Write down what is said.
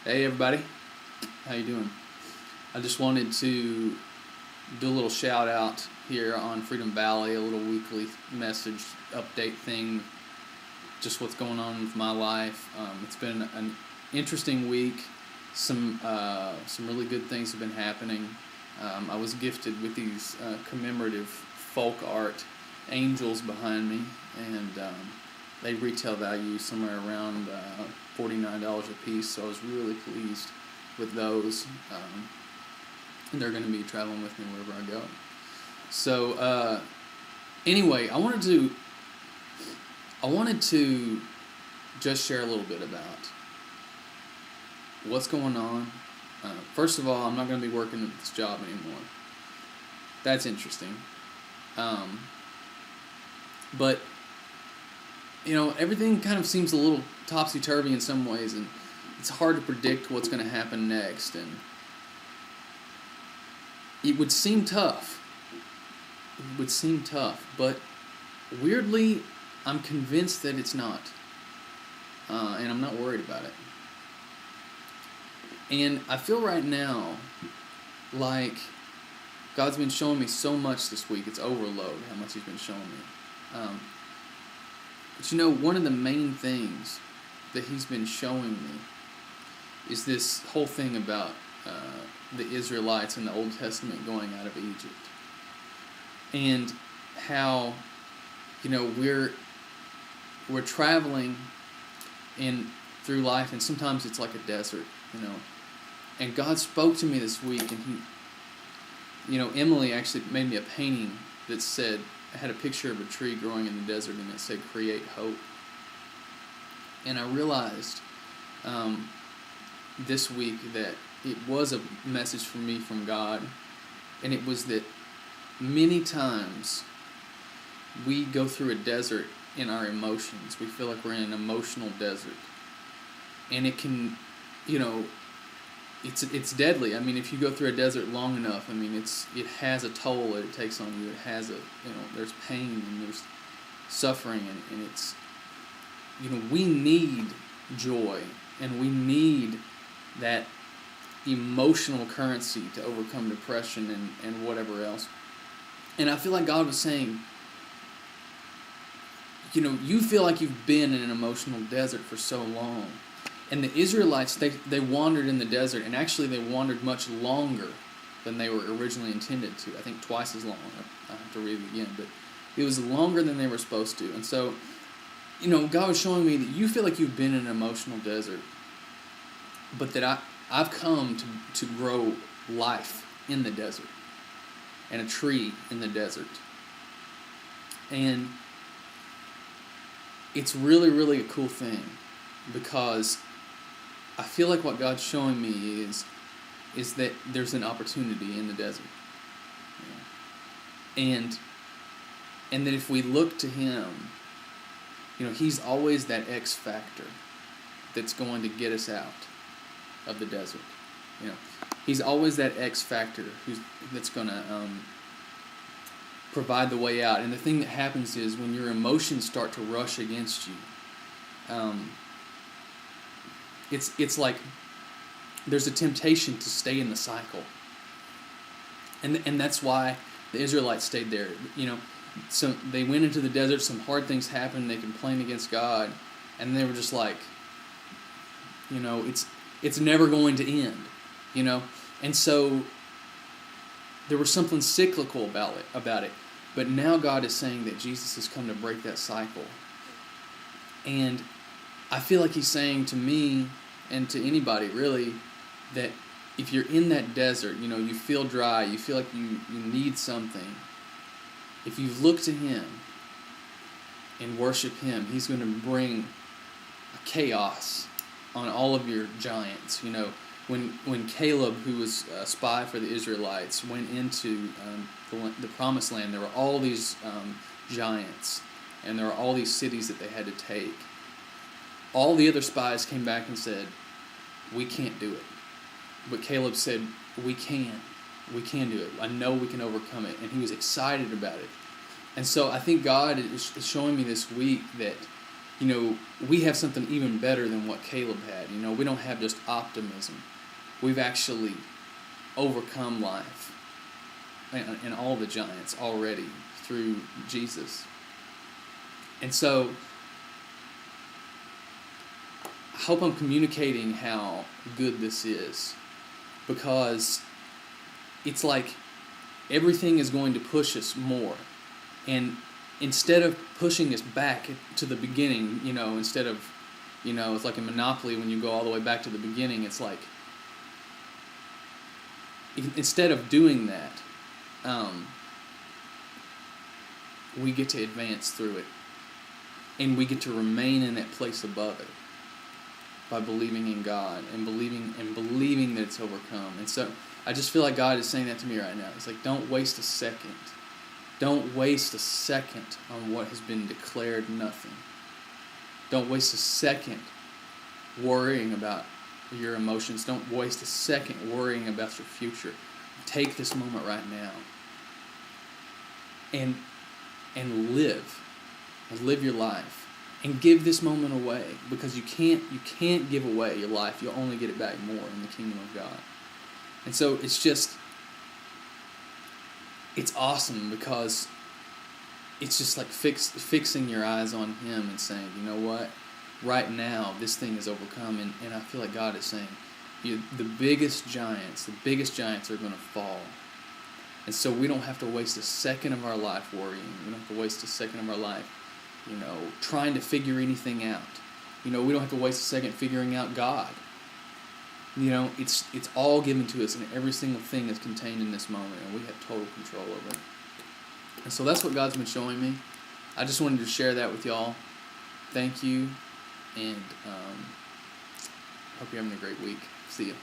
Hey everybody, how you doing? I just wanted to do a little shout out here on Freedom Valley, a little weekly message update thing, just what's going on with my life. It's been an interesting week. Some really good things have been happening. I was gifted with these commemorative folk art angels behind me, and they retail value somewhere around $49 a piece. So I was really pleased with those. And they're going to be traveling with me wherever I go. So anyway, I wanted to just share a little bit about what's going on. First of all, I'm not going to be working at this job anymore. That's interesting. But everything kind of seems a little topsy-turvy in some ways, and it's hard to predict what's going to happen next, and it would seem tough. But weirdly, I'm convinced that it's not. And I'm not worried about it. And I feel right now like God's been showing me so much this week. It's overload how much He's been showing me. But one of the main things that He's been showing me is this whole thing about the Israelites in the Old Testament going out of Egypt. And how, we're traveling through life, and sometimes it's like a desert, And God spoke to me this week, and Emily actually made me a painting that had a picture of a tree growing in the desert, and it said, "Create hope." And I realized this week that it was a message for me from God, and it was that many times we go through a desert in our emotions. We feel like we're in an emotional desert, and it can, it's deadly. I mean, if you go through a desert long enough, it has a toll that it takes on you. It has there's pain and there's suffering, and it's, we need joy, and we need that emotional currency to overcome depression and whatever else. And I feel like God was saying, you feel like you've been in an emotional desert for so long. And the Israelites, they wandered in the desert, and actually they wandered much longer than they were originally intended to. I think twice as long. I have to read it again, but it was longer than they were supposed to. And so, God was showing me that you feel like you've been in an emotional desert, but that I've come to grow life in the desert, and a tree in the desert. And it's really, really a cool thing, because I feel like what God's showing me is that there's an opportunity in the desert. And that if we look to Him, He's always that X factor that's going to get us out of the desert. He's always that X factor that's going to provide the way out. And the thing that happens is when your emotions start to rush against you, it's like there's a temptation to stay in the cycle. And that's why the Israelites stayed there. So they went into the desert, some hard things happened, they complained against God, and they were just like, it's never going to end, And so there was something cyclical about it. But now God is saying that Jesus has come to break that cycle. And I feel like He's saying to me, and to anybody really, that if you're in that desert, you feel dry, you feel like you need something, if you look to Him and worship Him, He's going to bring a chaos on all of your giants. When Caleb, who was a spy for the Israelites, went into the Promised Land, there were all these giants, and there were all these cities that they had to take. All the other spies came back and said, "We can't do it." But Caleb said, "We can. We can do it. I know we can overcome it." And he was excited about it. And so I think God is showing me this week that we have something even better than what Caleb had. We don't have just optimism. We've actually overcome life and all the giants already through Jesus. And so I hope I'm communicating how good this is, because it's like everything is going to push us more. And instead of pushing us back to the beginning, instead of, it's like in Monopoly when you go all the way back to the beginning, it's like, instead of doing that, we get to advance through it. And we get to remain in that place above it by believing in God and believing that it's overcome. And so I just feel like God is saying that to me right now. It's like, don't waste a second. Don't waste a second on what has been declared nothing. Don't waste a second worrying about your emotions. Don't waste a second worrying about your future. Take this moment right now and live your life. And give this moment away, because you can't give away your life. You'll only get it back more in the kingdom of God. And so it's awesome, because it's just like fixing your eyes on Him and saying, you know what, right now this thing is overcome. And I feel like God is saying, the biggest giants are going to fall. And so we don't have to waste a second of our life worrying. We don't have to waste a second of our life trying to figure anything out. We don't have to waste a second figuring out God. It's all given to us, and every single thing is contained in this moment, and we have total control over it. And so that's what God's been showing me. I just wanted to share that with y'all. Thank you, and hope you're having a great week. See ya.